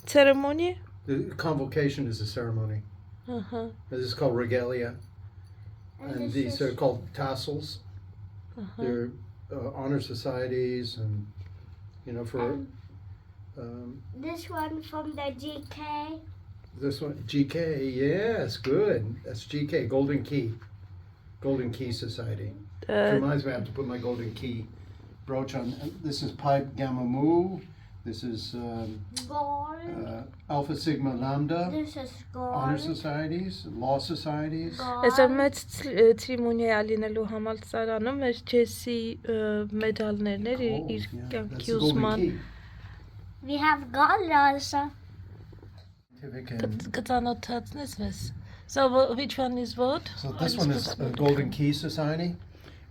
ceremony? The convocation is a ceremony. This is called regalia. And these are called tassels. They're honor societies and, for... This one from the GK. This one, GK, yes, good. That's GK, Golden Key. Golden Key Society. It reminds me I have to put my Golden Key brooch on. This is Pi Gamma Mu. This is Alpha Sigma Lambda. This is gold. Honor societies, law societies. Այսօր մեծ ցիրիմոնիա լինելու համալսարանում մեր Ջեսի մեդալներն էր իր կյանքի ուսման We have gold also. կծանոթացնես մեզ. So which one is what? So this one is a Golden Key Society.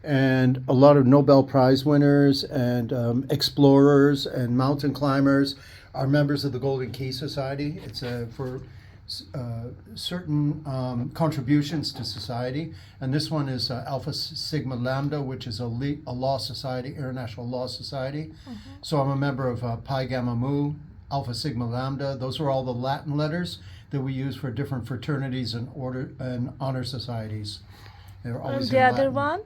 And a lot of Nobel Prize winners and explorers and mountain climbers are members of the Golden Key Society. It's for certain contributions to society. And this one is Alpha Sigma Lambda, which is a law society, international law society. So I'm a member of Pi Gamma Mu, Alpha Sigma Lambda. Those are all the Latin letters that we use for different fraternities and order and honor societies. They're always the in other Latin. one?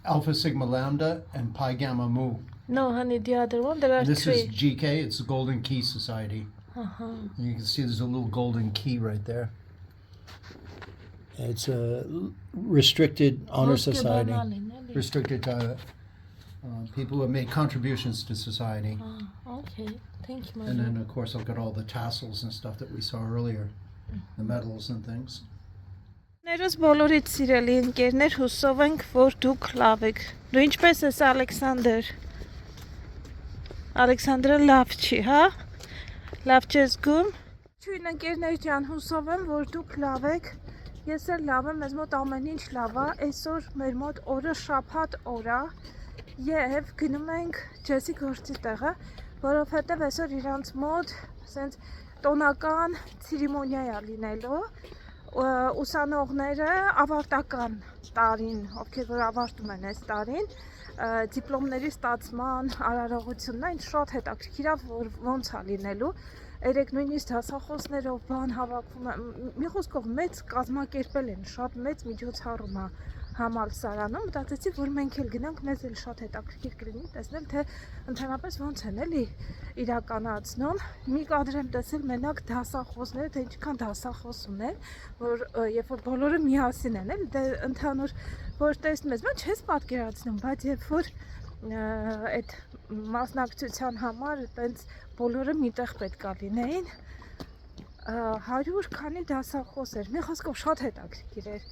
Alpha Sigma Lambda and Pi Gamma Mu. No, honey, the other one. There are And this three. is GK. It's the Golden Key Society. You can see there's a little golden key right there. It's a restricted honor society. Restricted to people who have made contributions to society. Okay, thank you, And then, of course, I've got all the tassels and stuff that we saw earlier. The medals and things. Ներս բոլորից սիրելի ընկերներ, հուսով ենք, որ դուք լավ եք։ Դու ինչպես ես, Ալեքսանդր։ Ալեքսանդրը լավ չի, հա։ Լավ չես գում։ Չույն ընկերներ ջան, հուսով եմ, որ դուք լավ եք։ Ես էլ լավ եմ, մեզ մոտ ամեն ինչ լավ է։ Այսօր մեր մոտ օրը շաբաթ օր է եւ գնում ենք Ջեսի գործի տեղը, որովհետեւ այսօր իրանց մոտ ասենց տոնական ցիրիմոնիա է լինելու։ Ուսանողները ավարտական տարին, ովքեր որ ավարտում են այս տարին, դիպլոմների ստացման արարողությունն այն շատ հետաքրքիր է, որ ոնց է լինելու։ Երեք նույնիսկ դասախոսներով բան հավաքվում է, մի խոսքով մեծ կազմակերպել են, շատ մեծ միջոցառում է համալսարանում, մտածեցի, որ մենք էլ գնանք, մեզ էլ շատ հետաքրքիր կլինի տեսնել, թե ընդհանրապես ոնց են էլի իրականացնում։ Մի կադր եմ տեսել մենակ դասախոսները, թե ինչքան դասախոս ունեն, որ երբ որ բոլորը միասին են, էլ դե ընդհանուր որ տեսնում ես, չես պատկերացնում, բայց երբ որ այդ մասնակցության համար այտենց բոլորը միտեղ պետք է լինեին, 100 քանի դասախոս էր, մի խոսքով շատ հետաքրքիր էր։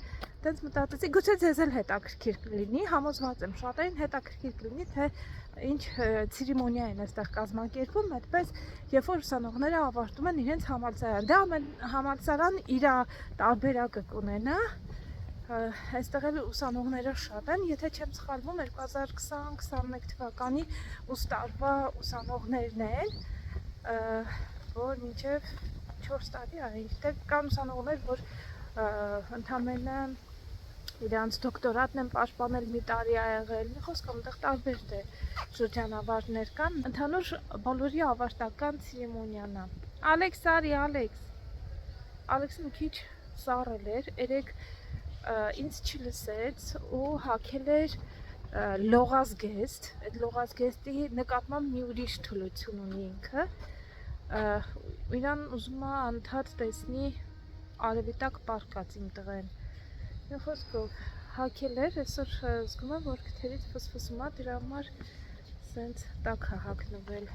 Դենց մտածեցի, գուցե ձեզ էլ հետաքրքիր կլինի, համոզված եմ շատերին հետաքրքիր կլինի, թե ինչ ցիրիմոնիա են այստեղ կազմակերպում, այդպես երբ որ ուսանողները ավարտում են իրենց համալսարան, դա ամեն համալսարան իր տարբերակը կունենա, այստեղ էլ ուսանողները շատ են, եթե չեմ սխալվում 2020-21 թվականի ուսի տարվա ուսանողներն են, որ մինչև 4 տարի այստեղ կան ուսանողներ, որ ընդամենը իրանց դոկտորատն են պաշտպանել մի տարի ա եղել, մի խոսքով այնտեղ տարբեր շրջանավարտներ կան, ընդհանուր բոլորի ավարտական ցիրիմոնիան է։ Ալեքս արի, Ալեքսը մի քիչ սառել էր, երեք ինձ չլսեց ու հագել էր լողազգեստ, այդ լողազգեստի նկատմամբ մի ուրիշ թուլություն ունի ինքը, իրան ուզում է անդադ տեսնի արևի տակ պարկած իմ տղեն, մի խոսքով հագել էր, այսօր զգում եմ, որ քթերից ֆսֆսում է, դրա համար սենց տակ է հագնվել։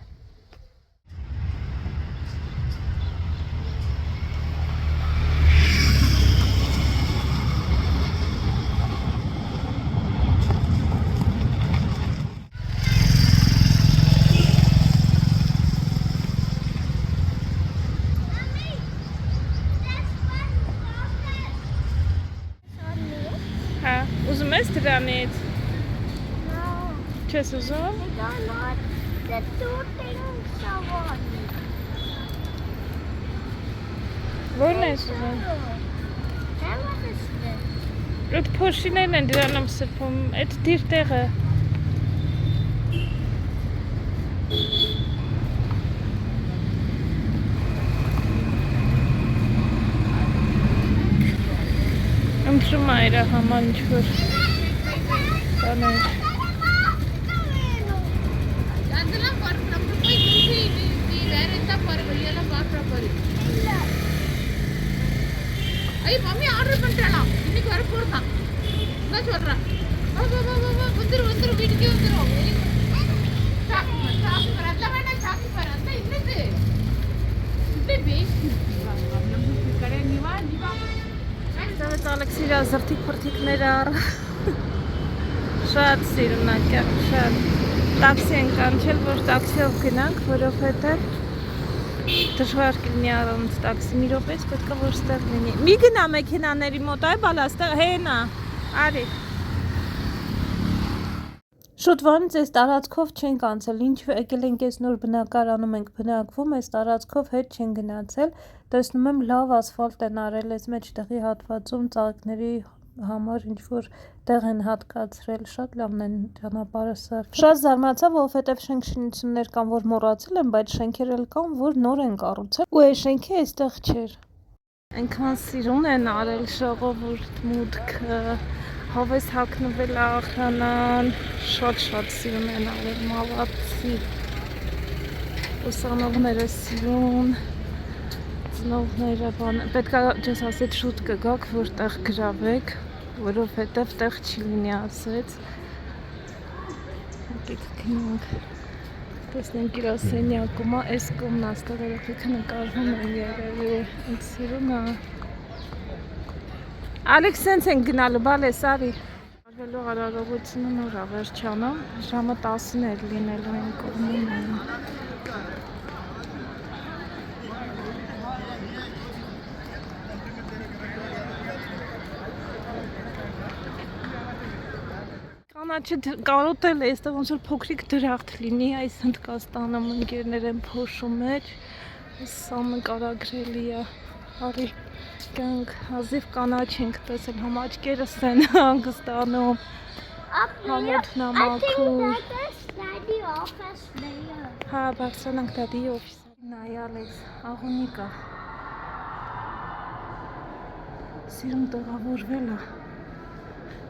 Ուզում ես դրանից։ Չես ուզում։ Որն ես ուզում։ Այդ փոշիներն են դրանում սրբում, այդ դիր տեղը։ Խնդրում է իր համար ինչ-որ բաներ։ Ay, mami, order பண்ணிட்டேனா இன்னைக்கு வர போறதா நான் சொல்றேன் வந்துரு வீட்டுக்கு வந்துரும் சாக்கு வரதா வேணா சாக்கு வரதா இன்னது bebe care niva Դավեց Ալեքսի իր զրթիկ փրթիկները առ շատ սիրուն է, շատ տաքսի են կանչել, որ տաքսիով գնանք, որովհետև դժվար կլինի առանց տաքսի մի րոպեից պետք է որ ստեղ լինի։ Մի գնա մեքենաների մոտ, այ բալա, ստեղ հենա, արի։ Շուտ վանից այս տարածքով չենք անցել, ինչու եկել ենք այս նոր բնակարանում ենք բնակվում, այս տարածքով հետ չեն գնացել, տեսնում եմ լավ ասֆալտ են արել այս մեջտեղի հատվածում ծաղիկների համար ինչ-որ տեղ են հատկացրել, շատ լավն են ճանապարհը սա։ Շատ զարմացա, որովհետև շենքշինություններ կան, որ մոռացել եմ, բայց շենքեր էլ կան, որ նոր են կառուցել, ու այս շենքը այստեղ չէր։ Այնքան սիրուն են արել ժողովուրդ մուտքը, հավես հագնվել ախրանան, շատ սիրուն են արել, մալացի, ուսանողները սիրուն, ծնողները բան, պետք է ջես ասեց շուտ կգաք, որ տեղ գրավեք, որովհետև տեղ չի լինի ասեց, եկեք գնանք, տեսնենք իր սենյակում, այս կողմն աստեղ երեխեքը նկարվում են երևի, ինձ սիրուն է, Ալեքս սենց են գնալու, բալես, արի։ Արվելու արարողությունը նոր ավերջանում, ժամը 10-ն էր լինելու են կողմում են։ Կանաչը կարոտել է, այստեղ ոնց որ փոքրիկ դրախտ լինի, այս Հնդկաստանում ընկերներ են փոշու մեջ, սա նկարագրելի է, արի գանք, հազիվ կանաչ ենք տեսել, համաճկերս են հանգստանում, համոթն ամաքուր, հա, բարձրանանք դադի օֆիսը, նայ Ալեքս, աղունիկա, սիրում տղավորվել է,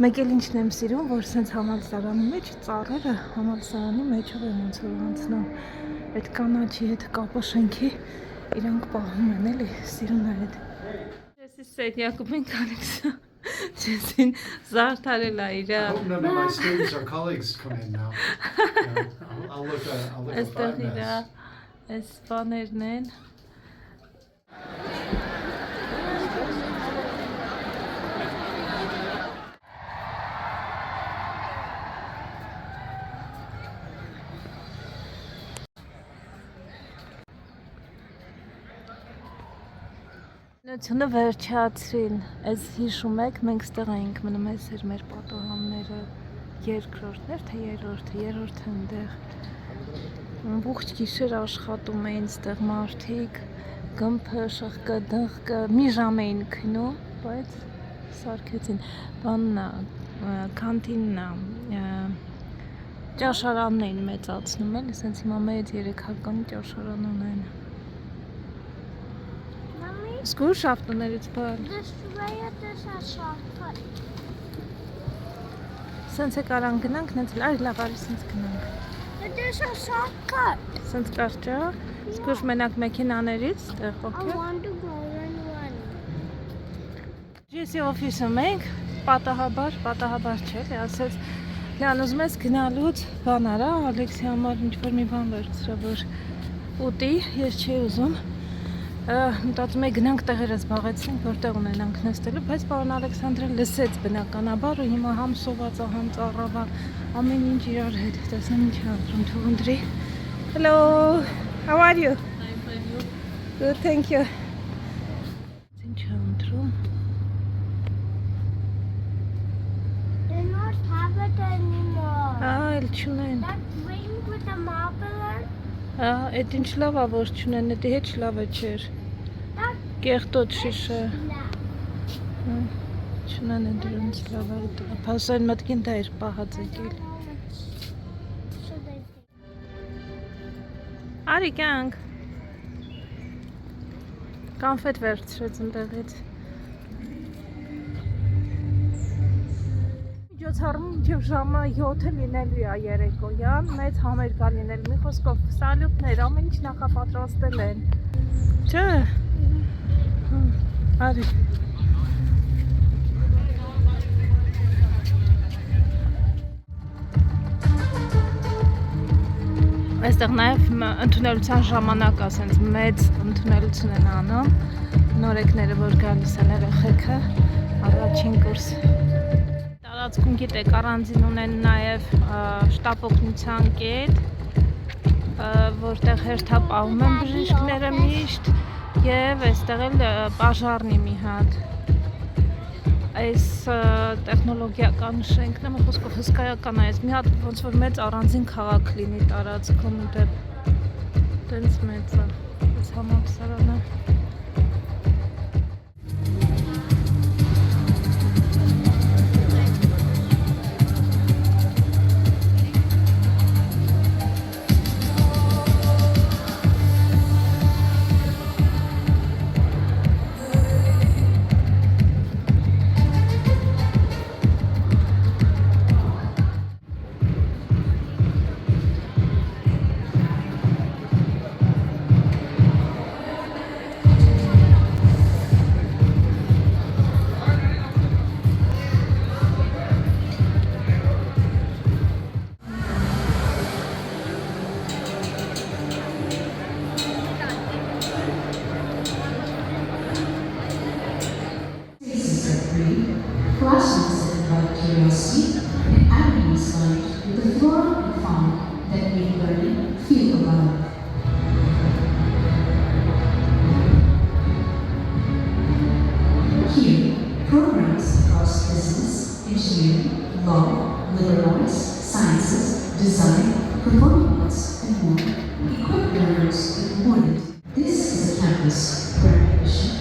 մեկ էլ ինչն եմ սիրում, որ սենց համալսարանի մեջ ծառերը համալսարանի մեջով են ոնց որ անցնում, այդ կանաչի հետ կապը շենքի իրանք պահում են էլի, սիրուն է այդ Ջեսի սենյակում ենք Ալեքսը, Ջեսին զարդարել է իրա I hope none of my students or colleagues come in now. I'll look a Այստեղ hot իրա mess. այս բաներն են Նույնությունը վերջացրին, այս հիշում եք, մենք ստեղ էինք մնում այս էր մեր պատոհանները երկրորդներ, թե երորդը ընդեղ ողջ գիշեր աշխատում էին ստեղ մարդիկ, գմփը, շղկը, դղկը, մի ժամ էին քնում, բայց սարքեցին, բանն է, կանտինն է, ճաշարանն էին մեծացնում էլ, ասենց հիմա մեծ 3-հական ճաշարան ունեն Սկուր շավտուներից բան Սենց է կարան գնանք, նենց լար լավ արի սենց գնանք Սենց կարճա, սկուր մենակ մեքենաներից, տեղ Ջեսի օֆիսը մենք, պատահաբար չէ, ասեց Լյան ուզում ես գնալուց բան արա, Ալեքսի համար ինչ-որ մի բան վերցրա, որ ուտի, ես չի ուզում Մտածում էի գնանք տեղերը զբաղեցնենք, որտեղ ունենանք նստելու, բայց պարոն Ալեքսանդրը լսեց բնականաբար ու հիմա համ սոված է, համ ծառավա, ամեն ինչ իրար հետ, տեսնեմ ինչ է ընտրում, թող ընտրի Hello, how are you? I'm fine, you? Good, thank you Ինչ է ընտրում They not have it anymore. Էլ չունեն That ring with the marble. Այդ ինչ լավ է, որ չունեն, էդի հետ լավ է չէր Կեղտոտ շիշը Չունեն է դրոնց լավ է Պասային մտքին դա էր պահած եկել Արի կյանք Կանֆետ վերցրեց ընդեղից միջոցառում մինչև ժամը 7-ը լինելու է երեկոյան, մեծ համերգ է լինել, մի խոսքով սալյուտներ, ամեն ինչ նախապատրաստել են։ Չէ։ Արի։ Այստեղ նաև ընդունելության ժամանակ ասենց մեծ ընդունելություն են անում, նորեկները որ գալիս են երեխեքը, առաջին կուրս։ Տարածքում գիտեք առանձին ունեն նաև շտապ օգնության կետ, որտեղ հերթապահում են բժիշկները միշտ եւ այստեղ էլ բաժարնի մի հատ։ Այս տեխնոլոգիական շենքն է, խոսքով հսկայական է, այս մի հատ ոնց որ մեծ առանձին քաղաք լինի տարածքում դենց մեծ է, այս համալսարանը։ Classrooms that invite curiosity and avenues lined with the flora and fauna that make learning feel alive. Here, programs across business, engineering, law, liberal arts, sciences, design, performing arts, and more equip learners with more than. This is a campus where ambition.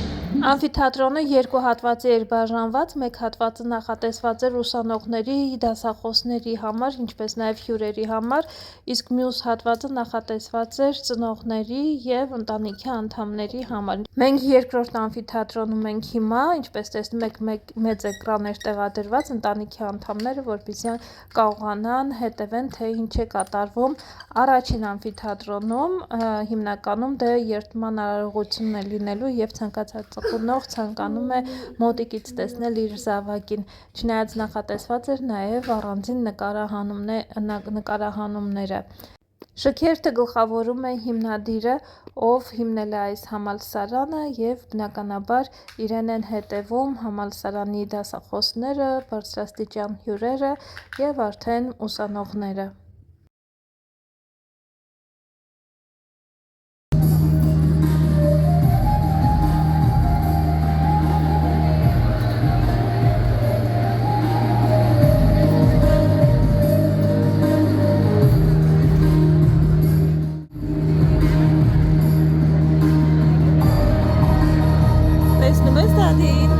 Ամֆիթատրոնը երկու հատվածի էր բաժանված, մեկ հատվածը նախատեսված էր ուսանողների, դասախոսների համար, ինչպես նաև հյուրերի համար, իսկ մյուս հատվածը նախատեսված էր ծնողների և ընտանիքի անդամների համար։ Մենք երկրորդ ամֆիթատրոնում ենք հիմա, ինչպես տեսնում եք, մեծ էկրան էր տեղադրված, ընտանիքի անդամները, որպեսզի կարողանան հետևեն, թե ինչ է կատարվում առաջին ամֆիթատրոնում, հիմնականում դե երթման արարողությունն է լինելու և ցանկացած ծխունող ցանկանում է մոտիկից տեսնել իր զավակին, չնայած նախատեսված էր նաև առանձին նկարահանումները։ Շքերթը գլխավորում է հիմնադիրը, ով հիմնել է այս համալսարանը և բնականաբար իրեն են հետևում համալսարանի դասախոսները, բարձրաստիճան հյուրերը և արդեն ուսանողները։ Տեսնում ես դադին։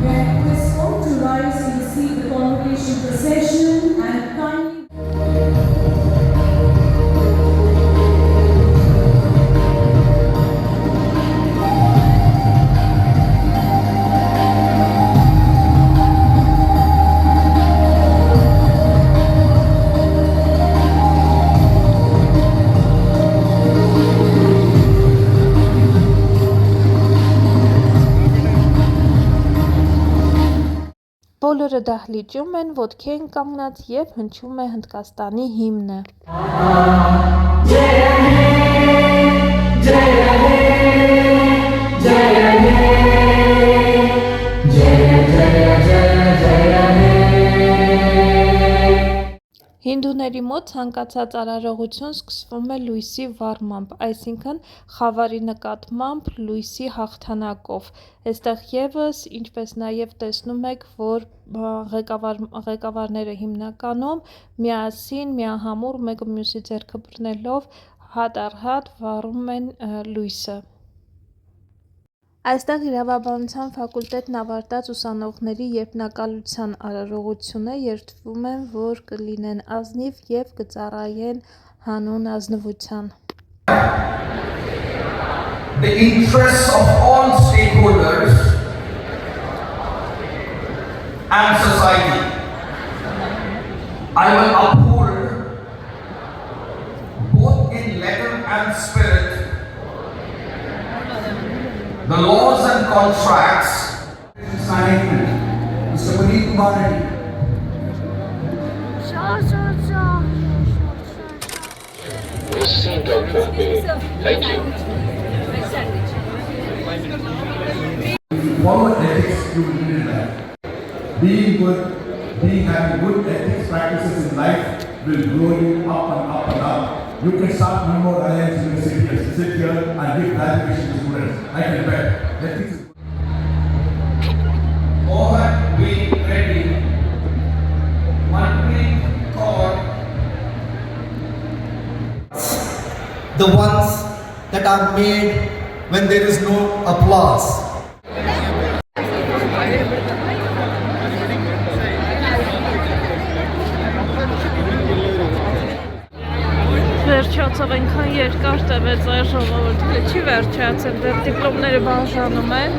Request all to rise and receive the convocation procession and kindly. Բոլորը դահլիճում են, ոտքի են կանգնած և հնչում է Հնդկաստանի հիմնը։ Հինդուների մոտ ցանկացած արարողություն սկսվում է լույսի վառմամբ, այսինքն խավարի նկատմամբ լույսի հաղթանակով։ Այստեղ ևս, ինչպես նաև տեսնում եք, որ ղեկավարները հիմնականում միասին, միահամուռ մեկը մյուսի ձեռքը բռնելով հատ առ հատ վառում են լույսը։ Այստեղ իրավաբանության ֆակուլտետն ավարտած ուսանողների երբնակալության արարողությունը երդվում են, որ կլինեն ազնիվ և կծառայեն հանուն ազնվության։ The interests of all stakeholders and society. I will uphold both in letter and spirit the laws and contracts. Mr. Puneet Kumar Reddy. Thank you. Follow ethics, you will need that. Being good, having good ethics practices in life will grow you up and up and up. You can start Memorial Alliance University, sit here and give graduation to students. I can bet. Ethics is good. Mohan V. Reddy, Manpreet Kaur. The ones that are made when there is no applause. Վերջացավ այնքան երկար տևեց այս ժողովուրդը, չի վերջացել, դեռ դիպլոմները բաժանում են։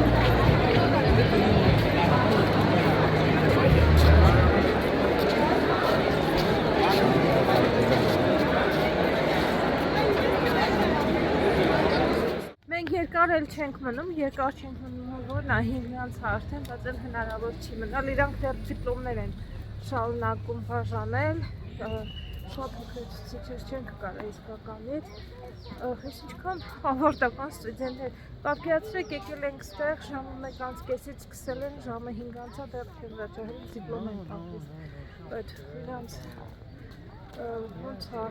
Մենք երկար էլ չենք մնում, որ նա 5-ից արդեն, բայց էլ հնարավոր չի մնալ, իրանք դեռ դիպլոմներ են շարունակում բաժանել, շատ հոգեցուցիչ չենք կարա իսկականից, ես ինչքան ավարտական ստուդենտներ, պատկերացրեք եկել ենք ստեղ, ժամը 1:30-ից սկսել են, ժամը 5-ից դեռ չեն վերջահել, դիպլոմ են տալիս, այդ իրանց ոնց է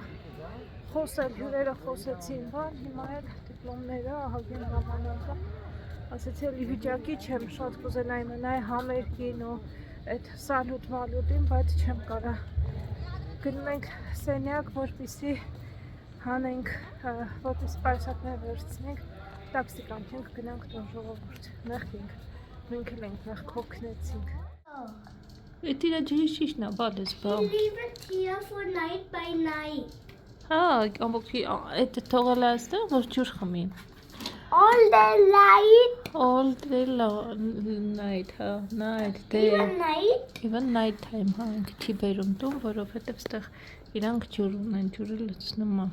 խոսել, հյուրերը խոսեցին բան, հիմա էլ դիպլոմները ահագին ժամանակը, ասեցի էլի վիճակի չեմ շատ կուզենայի մնայի համերգին ու այդ սալյուտ-մալյուտին, բայց չեմ կարա գնում ենք սենյակ, որպեսզի հանենք, որպեսզի պայուսակներ վերցնենք, տաքսի կանչենք, գնանք տուն ժողովուրդ, մեղքինք, մենք էլ ենք մեղք հոգնեցինք։ Էդ իրա ջրի շիշն է, բադես բամ։ Leave it here for night by night. Հա, ամբողջի, էդ թողել է այստեղ, որ ջուր խմի։ All day light. All day night, հա, night, day, Even night. even night time, հա, ինքը չի բերում տուն, որովհետև ստեղ իրանք ջուր ունեն, ջուրը լցնում է։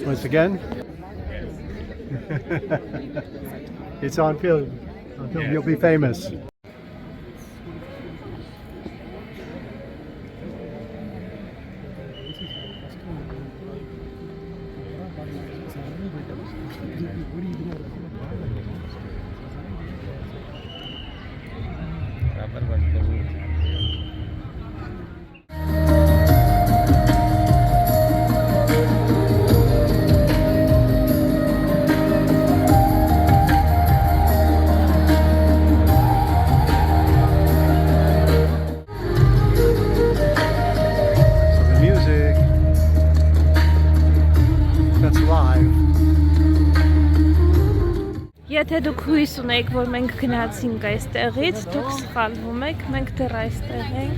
Once again. It's on film. You'll be famous. Եթե դուք հույս ունեք, որ մենք գնացինք այստեղից, դուք սխալվում եք, մենք դեռ այստեղ ենք։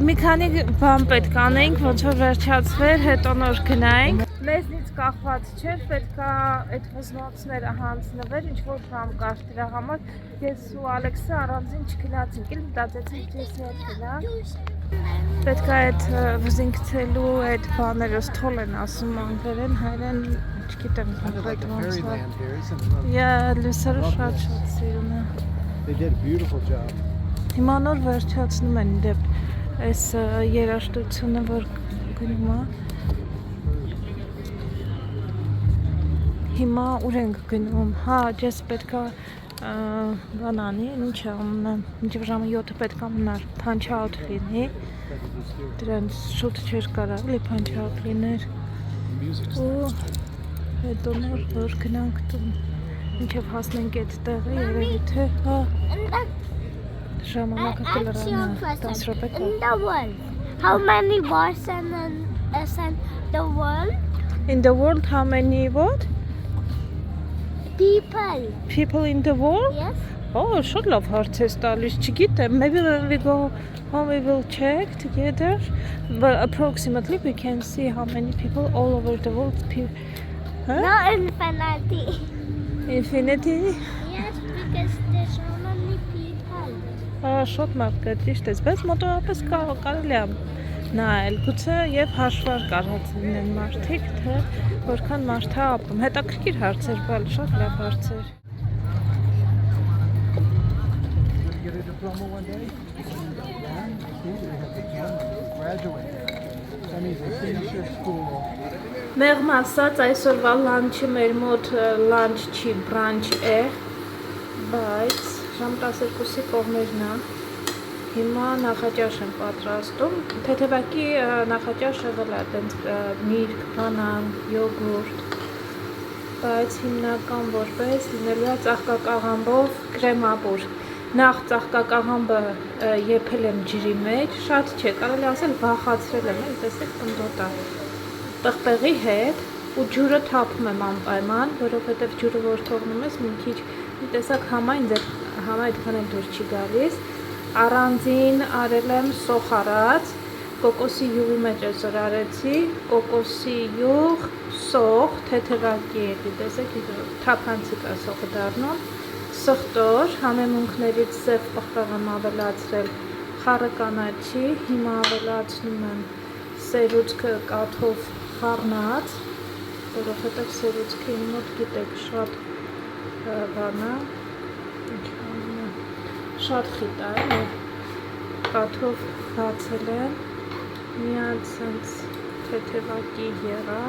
Մի քանի բան պետք անենք, ոնց որ վերջացվեր, հետո նոր գնայինք։ Մեզնից կախված չէր, պետք է այդ վզնոցները հանձնվեր, ինչ որ բան կար դրա համար։ Ես ու Ալեքսը առանձին չգնացինք, էլ մտածեցինք դեսի հետ գնանք։ Պետք է այդ վզինքցելու այդ բաները ստոլ են ասում անգլերեն, հայերեն չգիտեմ ոնց է։ Լույսերը շատ սիրում եմ։ They did a beautiful job. Հիմա նոր վերջացնում են դեպ այս երաժշտությունը, որ գնում է։ Հիմա ուր ենք գնում։ Հա, ես պետք է բանանի, ինչ ամնեմ, մինչև ժամը 7 պետք է մնար punch out լինի, դրանց շուտ չէր կարող լի punch out լիներ, ու հետո նոր որ գնանք տուն, մինչև հասնենք այդ տեղը, երևի թե, ժամանակը կլրանա 10 րոպե կա։ In the world, how many boys and the world? In the world, how many what? People. People in the world? Yes. Oh, շատ լավ հարց ես տալիս, չգիտեմ, maybe when we go home we will check together, but approximately we can see how many people all over the world. Huh? No infinity. Infinity? Yes, because there's so many people. Շատ մարդ կա, ճիշտ ես, բայց մոտավորապես կարելի է նայել, գուցե եւ հաշվար կարած լինեն մարդիկ, թե որքան մարդ է ապրում։ Հետաքրքիր հարցեր, բալ շատ լավ հարցեր։ Մեղմ ասած, այսօրվա լանչը մեր մոտ լանչ չի, բրանչ է, բայց ժամ 12-ի կողմերն է։ Հիմա նախաճաշ եմ պատրաստում, թեթևակի նախաճաշ եղել է այդպես միրգ, բանան, յոգուրտ, բայց հիմնական որպես լինելու է ծաղկակաղամբով կրեմաբուր։ Նախ ծաղկակաղամբը եփել եմ ջրի մեջ, շատ չէ, կարելի ասել վախացրել եմ, տեսեք տնտոտա, տղպեղի հետ ու ջուրը թափում եմ անպայման, որովհետև ջուրը որ թողնում ես մի քիչ մի տեսակ համայն այդքան էլ դուր չի գալիս։ Առանձին արել եմ սոխարած, կոկոսի յուղի մեջ այսօր արեցի, կոկոսի յուղ, սոխ, թեթևակի եկի, տեսեք թափանցիկ է սոխը դառնում, սխտոր, համեմունքներից սև պղպեղ եմ ավելացրել, խառը կանաչի, հիմա ավելացնում եմ սերուցքը կաթով խառնած, որովհետև սերուցքը իմ մոտ գիտեք շատ բանա, շատ խիտ է, կաթով բացել եմ, միած սենց թեթևակի եղա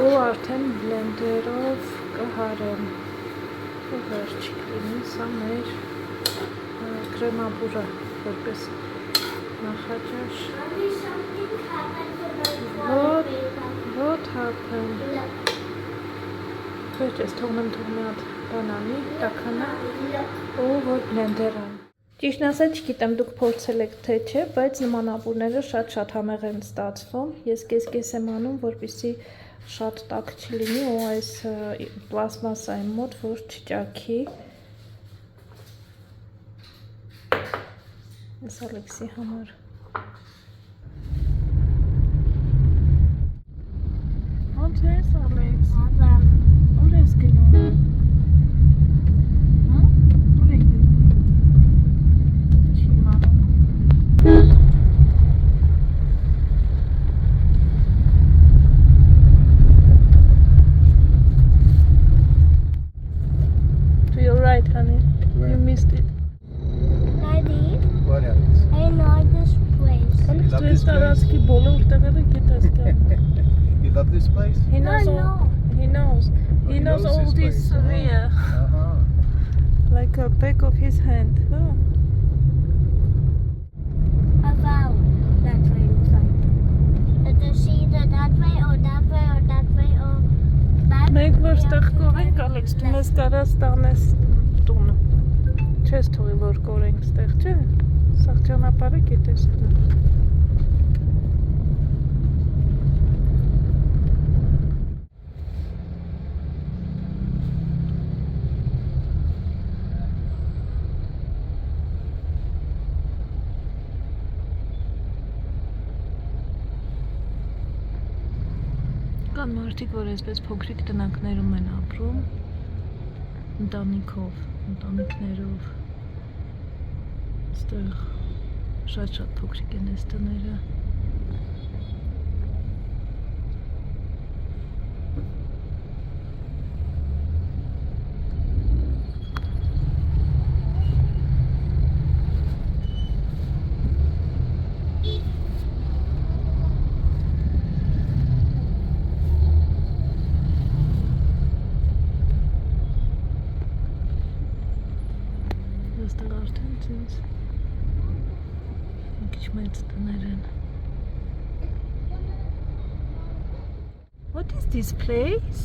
ու արդեն բլենդերով կհարեմ ու վերջ կլինի, սա մեր կրեմաբուրը որպես նախաճաշ։ What happened? Վերջ ես թողնեմ մի հատ բանանի, տաքանա ու որ բլենդերան։ Ճիշտն ասած չգիտեմ դուք փորձել եք թե չէ, բայց նմանավորները շատ համեղ են ստացվում։ Ես կես եմ անում, որպեսզի շատ տաք չլինի ու այս պլաստմասայի մոտ որ չճաքի։ Ես Ալեքսի համար։ Ո՞նց ես Ալեքս։ Ուր ես գնում։ You love this place? He knows He knows all this area. Like a back of his hand. Oh. About that way inside. Let us see that way or that way or that way or that Մենք way. որտեղ կորենք, Ալեքս, դու մեզ կարաս տանես տունը։ Չես թողի որ կորենք ստեղ, չէ՞։ Սաղ ճանապարհը գիտես դու։ Կան մարդիկ, որ այսպես փոքրիկ տնակներում են ապրում, ընտանիքներով, այստեղ շատ փոքրիկ են այս տները։ What is this place?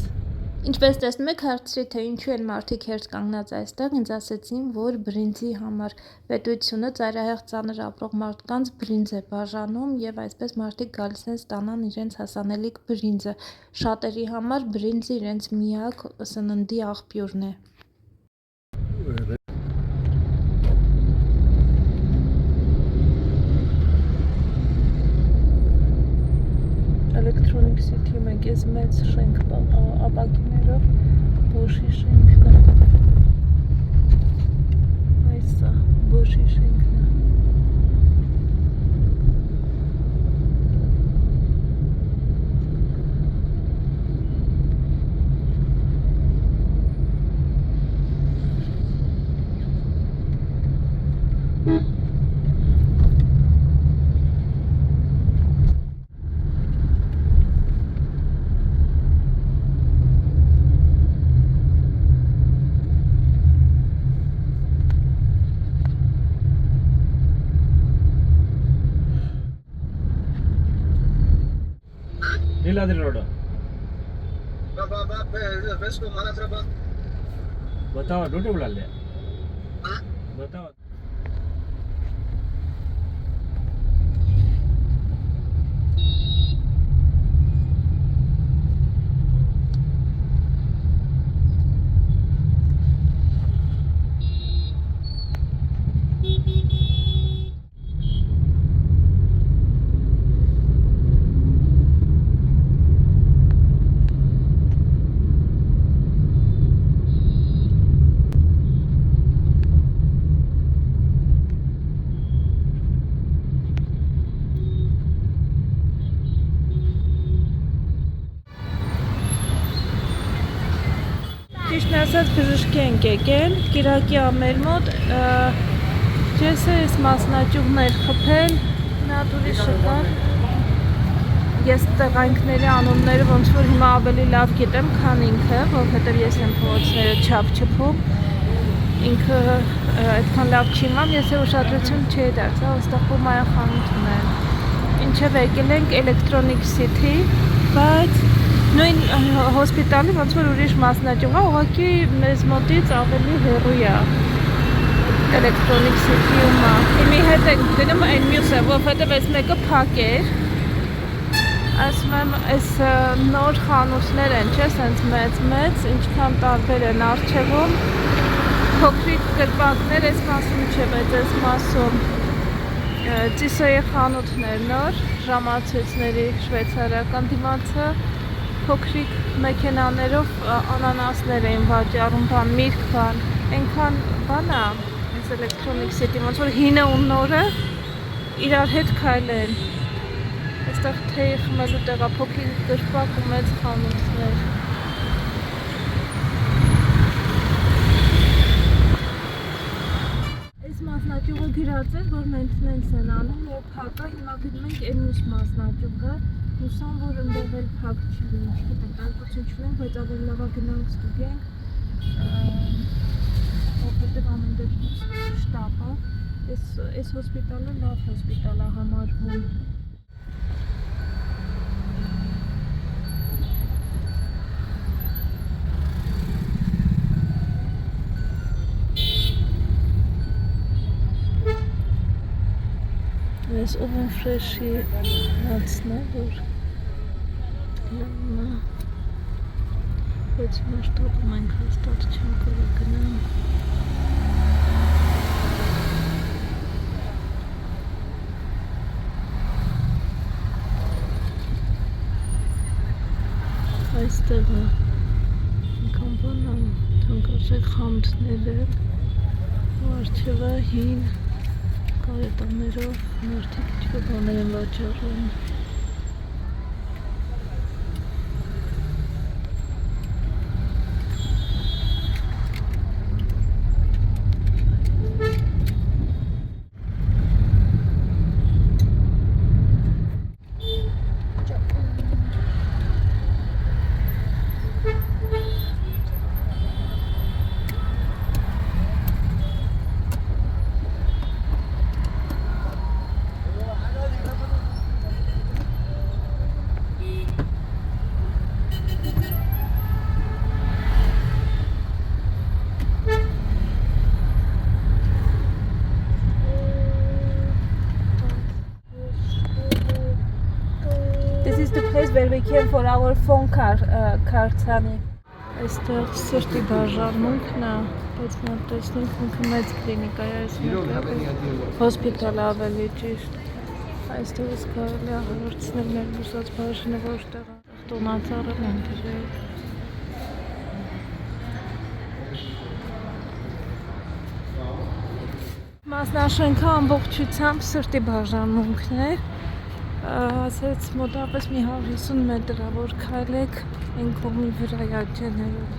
Ինչպես տեսնում եք, հարցրի թե ինչու են մարդիկ հերթ կանգնած այստեղ, ինձ ասեցին, որ բրինձի համար պետությունը ծայրահեղ ծանր ապրող մարդկանց բրինձ է բաժանում եւ այսպես մարդիկ գալիս են ստանան իրենց հասանելիք բրինձը։ Շատերի համար բրինձը իրենց միակ սննդի աղբյուրն է։ Electronic City-ում եք ես մեծ շենք ապակիներով, Bosch-ի շենքն է, այսա, Bosch-ի շենքն է։ नीलाद्रि रोड बताओ ड्यूटी बुला ले बताओ Ճիշտն ասած բժշկի ենք եկել, կիրակի ամեր մոտ, ես այս մասնաճյուղներ խփել, նա ուրիշը կար, ես տեղանքների անունները ոնց որ հիմա ավելի լավ գիտեմ, քան ինքը, որովհետև ես եմ փողոցները չափչփում, ինքը այդքան լավ չի իմամ, ես ուշադրություն չի դարձա, այստեղ բումայա խանութն է, ինչև եկել ենք Electronic City, բայց նույն հոսպիտալի ոնց որ ուրիշ մասնաճյուղ է, ուղղակի մեզ մոտից ավելի հեռու է Electronic City-ում է։ Իմի հետ ենք գնում այն մյուսը, որովհետև այս մեկը փակ էր։ Ասում եմ, այս նոր խանութներ են, չէ, սենց մեծ, ինչքան տարբեր են առջևում։ Փոքրիկ կրպակներ այս մասում չէ, բայց այս մասում ծիսոյի խանութներ նոր, ժամացույցների շվեյցարական դիմացը, փոքրիկ մեքենաներով անանասներ էին վաճառում, բան, միրգ բան, այնքան բան է, այս Electronic City, ոնց որ հինը ու նորը իրար հետ քայլեն, այստեղ թեյ խմելու տեղ է, փոքրիկ կրպակ ու մեծ խանութներ։ Այս մասնաճյուղը գրած էր, որ maintenance են անում, որ փակա, հիմա գնում ենք այն մյուս մասնաճյուղը, հուսամ, որ ընդեղ էլ փակ չի լինի, չգիտեմ, տանկություն չունենք, բայց ավելի լավ է գնանք ստուգենք, որովհետև ամեն դեպքում շտապ է, այս հոսպիտալը լավ հոսպիտալ է համարվում։ Այս Oven Fresh-ի հացն է, որ լավն է, բայց հիմա շտապում ենք հաստատ չեմ կարող գնամ։ Այստեղ է, եկան բան է, թանկարժեք խանութներ են, ու առջևը հին կարետաներով մարդիկ ինչ-որ բաներ են վաճառում։ This is the place where we came for our phone kartani. Այստեղ սրտի բաժանմունքն է, բայց մենք տեսնենք ինքը մեծ կլինիկա է, այս մեկը հոսպիտալ ավելի ճիշտ։ Այստեղից կարելի է հարցնել մեր բուսած բաժինը որտեղ է, տոնածառել են դրել։ Մասնաշենքը ամբողջությամբ սրտի բաժանմունքն է, ասեց մոտավորապես մի 150 մետր է, որ քայլեք այն կողմի վրա ջեներով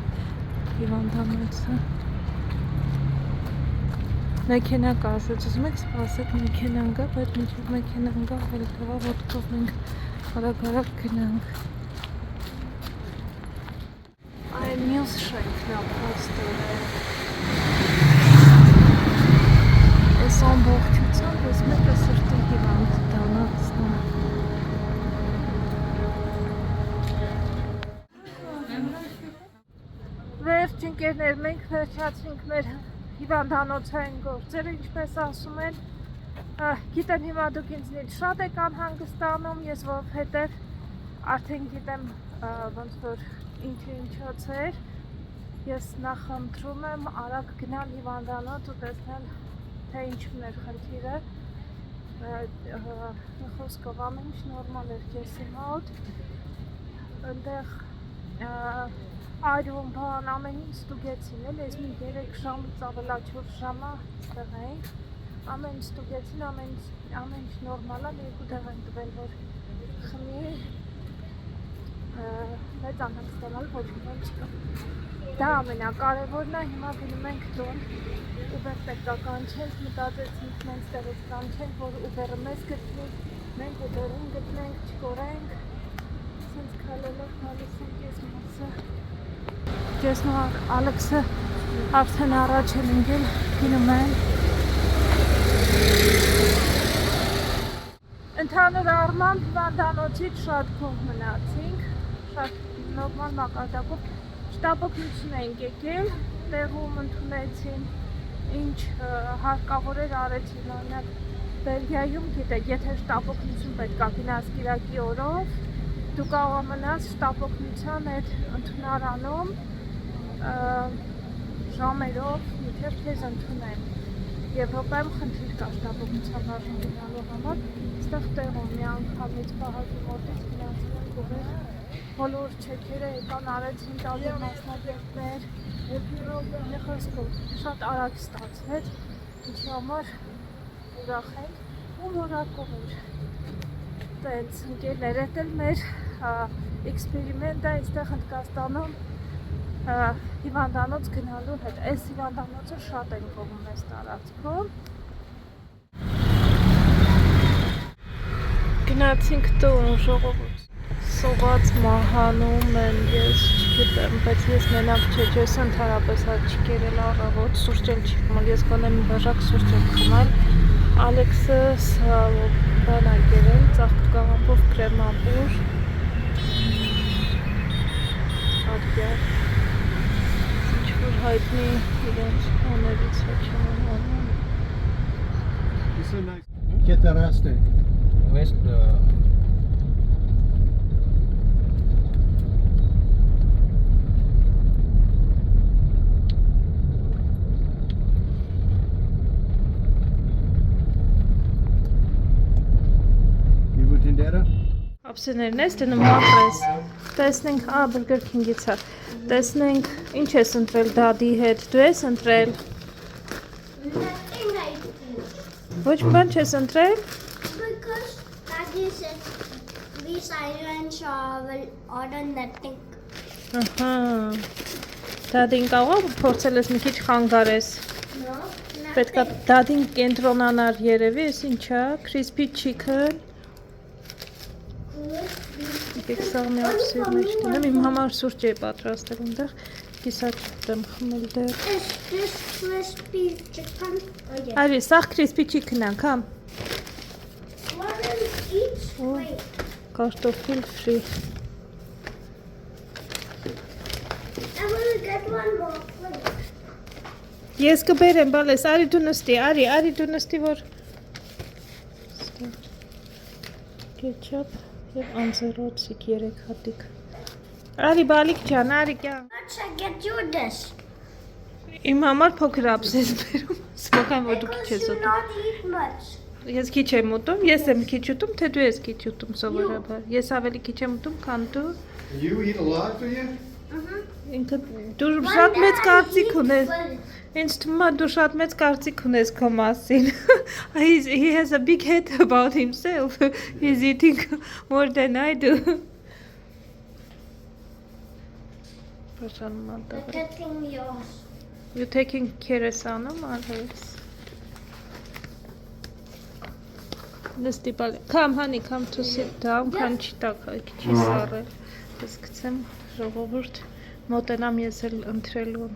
հիվանդանոցը։ Մեքենա կա, ասեց, ուզում եք սպասեք մեքենան գա, բայց մինչև մեքենան գա, ավելի լավ ոտքով մենք արագ գնանք։ Այն մյուս շենքն է պոստը։ Այս ամբողջությամբ այս մեկը սրտի հիվանդանոցն է։ Վերջ ընկերներ, մենք վերջացրինք մեր հիվանդանոցային գործերը, ինչպես ասում են, գիտեմ հիմա դուք ինձնից շատ եք անհանգստանում, ես որովհետև արդեն գիտեմ ոնց որ ինչոց էր, ես նախընտրում եմ արագ գնալ հիվանդանոց ու տեսնել թե ինչն էր խնդիրը, խոսքով ամեն ինչ նորմալ էր քեսի մոտ, այնտեղ այրում բան ամեն ինչ ստուգեցին, էլ ես մի 3 ժամից ավելաչոր ժամը ստեղ էինք, ամեն ինչ ստուգեցին, ամեն ինչ նորմալ է, 2 դեղ են տվել, որ խմի, մեծ անհանգստանալ ոչ մի բան չկա։ Դա ամենակարևորն է, հիմա գնում ենք տուն, Uber պետք է կանչենք, մտածեցինք մենք տեղից կանչենք, որ Uber-ը մեզ գտնի, մենք Uber-ին գտնենք, չկորենք, սենց քայլելով գալիս ենք ես մասը։ Ես նո Ալեքսը արդեն առաջ են ընկել, գնում են։ Ընդհանուր առմամբ հիվանդանոցից շատ գոհ մնացինք, շատ նորմալ մակարդակով շտապօգնություն էինք եկել, տեղում ընդունեցին, ինչ հարկավոր էր արեցին, օրինակ Բելգիայում գիտեք, եթե շտապօգնություն պետք է գնաս կիրակի օրով, դու կարող մնաս շտապօգնության այդ ընդունարանում ժամերով, մինչև քեզ ընդունեն։ Եվրոպայում խնդիր կա շտապօգնության բաժին գնալու համար, այստեղ տեղում մի անգամից պահակի մոտից գնացել ենք ուղիղ բոլոր չեքերը եկան արեցին տարբեր մասնագետներ, մի խոսքով շատ արագ ստացվեց, ինչի համար ուրախ ենք ու որակով էր։ Տենց ընկերներ, էդ էլ մեր էքսպերիմենտը այստեղ Հնդկաստանում հիվանդանոց գնալու հետ, այս հիվանդանոցը շատ են կողում այս տարածքում։ Գնացինք տուն, ժողովուրդ սոված մահանում են, ես չգիտեմ, բայց ես մենակ չէ, ես ընդհանրապես չի կերել առավոտ, սուրճ էլ չի խմել, ես գոնե մի բաժակ սուրճ եմ խմել, Ալեքսը բան է կերել, ծաղկուկաղամբով կրեմապուր, ատկյար, ինչ-որ հայտնի իրենց օներից է չեմ անում։ Get arrested. Ապսիներն ես դնում ապրես, տեսնենք, Burger King-ից է, տեսնենք, ինչ ես ընտրել դադի հետ, դու ես ընտրել, ոչ բան չես ընտրել, Because Daddy said we silent will order nothing. Դադին կարող փորձել ես մի քիչ խանգարես, No, պետք է դադին կենտրոնանար երևի, ես ինչա, crispy chicken, եկեք սաղ մի ապսիր մեջ դնեմ, իմ համար սուրճ է պատրաստել ընդեղ, կիսատ եմ խմել դեր։ Is this crispy chicken? Oh yeah. Արի, սաղ crispy chicken-ա, կամ, What is each? Wait. կարտոֆիլ free։ I will get one more plate. Ես կբերեմ, բալես, արի դու նստի, արի դու նստի, որ կեչապ, Եվ անձեռոցիկ 3 հատիկ։ Արի բալիկ ջան, արի կյան։ Let's get you this. Իմ համար փոքր ապս ես բերում, սպական որ դու քիչ ես You ուտում։ not eat much. Ես քիչ եմ ուտում, ես եմ քիչ ուտում, թե դու ես քիչ ուտում սովորաբար։ Ես ավելի քիչ եմ ուտում, քան դու։ You eat a lot for you? Ինքը դու շատ մեծ կարծիք ունես։ Ինձ թվում է դու շատ մեծ կարծիք ունես քո մասին։ He has a big head about himself. He's eating more than I do. They're getting yours. You taking care of Sana, Marvelous? Come, honey, come to sit down. Քան չտակա, քիչ սառը։ Ես գցեմ ժողովուրդ մոտենամ ես էլ ընտրելուն։